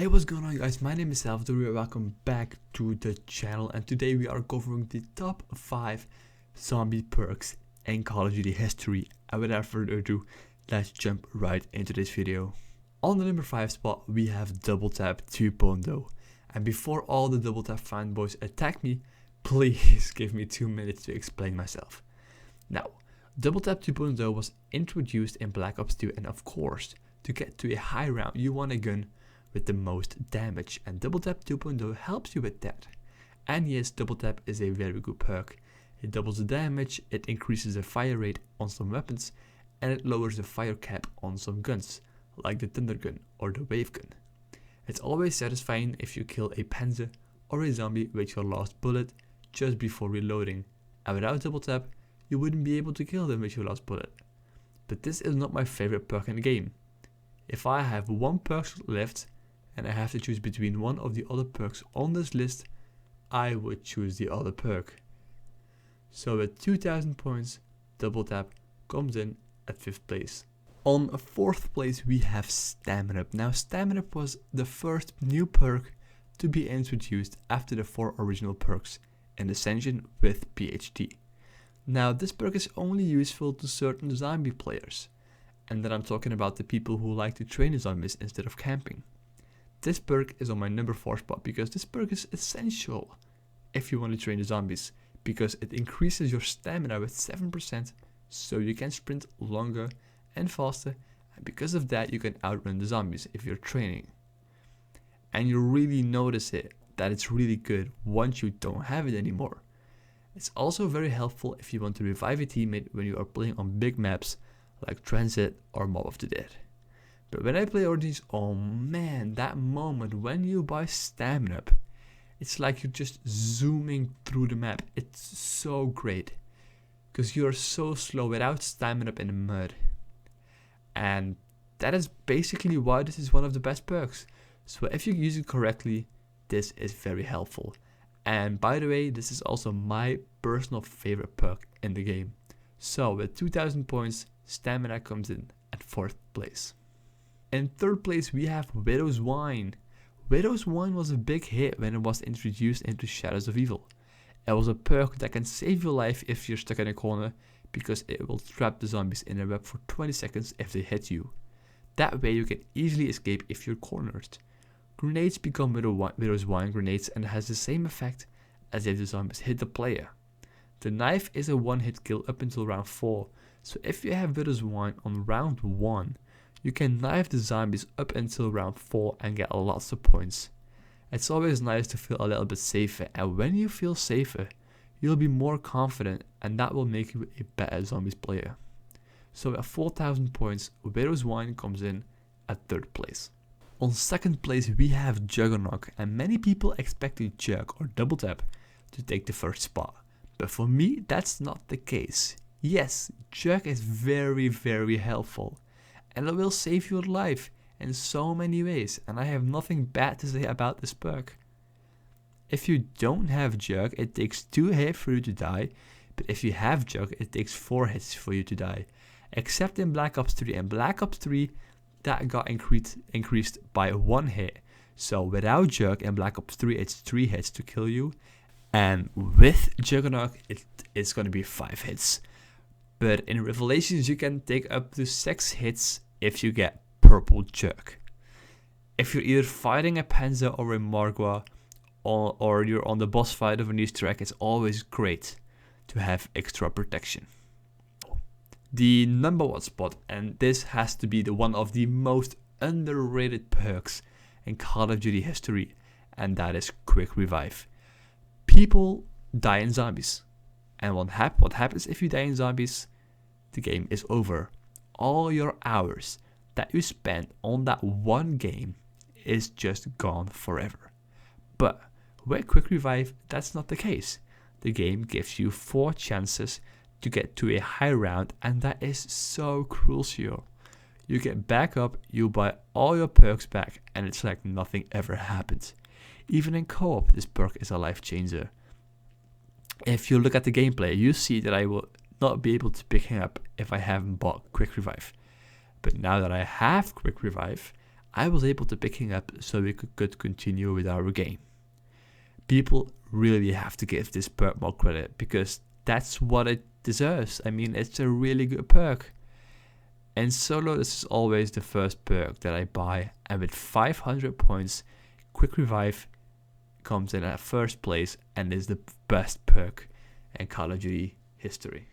Hey, what's going on, guys? My name is Salvador. Welcome back to the channel, and today we are covering the top 5 zombie perks in Call of Duty history. And without further ado, let's jump right into this video. On the number 5 spot, we have Double Tap 2.0. And before all the Double Tap fanboys attack me, please give me 2 minutes to explain myself. Now, Double Tap 2.0 was introduced in Black Ops 2, and of course, to get to a high round, you want a gun with the most damage, and Double Tap 2.0 helps you with that. And yes, Double Tap is a very good perk. It doubles the damage, it increases the fire rate on some weapons, and it lowers the fire cap on some guns, like the Thunder Gun or the Wave Gun. It's always satisfying if you kill a Panzer or a zombie with your last bullet just before reloading, and without Double Tap, you wouldn't be able to kill them with your last bullet. But this is not my favorite perk in the game. If I have one perk left, and I have to choose between one of the other perks on this list, I would choose the other perk. So with 2000 points, Double Tap comes in at 5th place. On 4th place we have Stamina Up. Now Stamina Up was the first new perk to be introduced after the 4 original perks in Ascension with PhD. Now this perk is only useful to certain zombie players, and then I'm talking about the people who like to train the zombies instead of camping. This perk is on my number 4 spot because this perk is essential if you want to train the zombies, because it increases your stamina with 7%, so you can sprint longer and faster, and because of that you can outrun the zombies if you're training. And you really notice it, that it's really good once you don't have it anymore. It's also very helpful if you want to revive a teammate when you are playing on big maps like Transit or Mob of the Dead. But when I play Origins, oh man, that moment when you buy Stamina Up, it's like you're just zooming through the map. It's so great, because you're so slow without Stamina Up in the mud. And that is basically why this is one of the best perks. So if you use it correctly, this is very helpful. And by the way, this is also my personal favorite perk in the game. So with 2000 points, Stamina comes in at 4th place. In 3rd place we have Widow's Wine. Widow's Wine was a big hit when it was introduced into Shadows of Evil. It was a perk that can save your life if you're stuck in a corner, because it will trap the zombies in a web for 20 seconds if they hit you. That way you can easily escape if you're cornered. Grenades become Widow's Wine grenades and has the same effect as if the zombies hit the player. The knife is a one-hit kill up until round 4, so if you have Widow's Wine on round 1, you can knife the zombies up until round 4 and get lots of points. It's always nice to feel a little bit safer, and when you feel safer, you'll be more confident, and that will make you a better zombies player. So at 4000 points, Widow's Wine comes in at 3rd place. On 2nd place we have Juggernog, and many people expected Jug or Double Tap to take the 1st spot. But for me, that's not the case. Yes, Jug is very helpful, and it will save your life in so many ways, and I have nothing bad to say about this perk. If you don't have Jug, it takes 2 hits for you to die, but if you have Jug, it takes 4 hits for you to die. Except in Black Ops 3. In Black Ops 3, that got increased by 1 hit. So without Jug in Black Ops 3, it's 3 hits to kill you, and with Juggernog, it's going to be 5 hits. But in Revelations, you can take up to 6 hits if you get purple Jug. If you're either fighting a Panzer or a Margwa, or you're on the boss fight of an Easter egg, it's always great to have extra protection. The number 1 spot, and this has to be one of the most underrated perks in Call of Duty history, and that is Quick Revive. People die in zombies, and what happens if you die in zombies? The game is over. All your hours that you spent on that one game is just gone forever. But with Quick Revive, that's not the case. The game gives you 4 chances to get to a high round, and that is so crucial. You get back up, you buy all your perks back, and it's like nothing ever happened. Even in co-op, this perk is a life changer. If you look at the gameplay, you see that I will not be able to pick him up if I haven't bought Quick Revive. But now that I have Quick Revive, I was able to pick him up so we could continue with our game. People really have to give this perk more credit because that's what it deserves. I mean, it's a really good perk. And solo, this is always the first perk that I buy, and with 500 points, Quick Revive comes in at first place and is the best perk in Call of Duty history.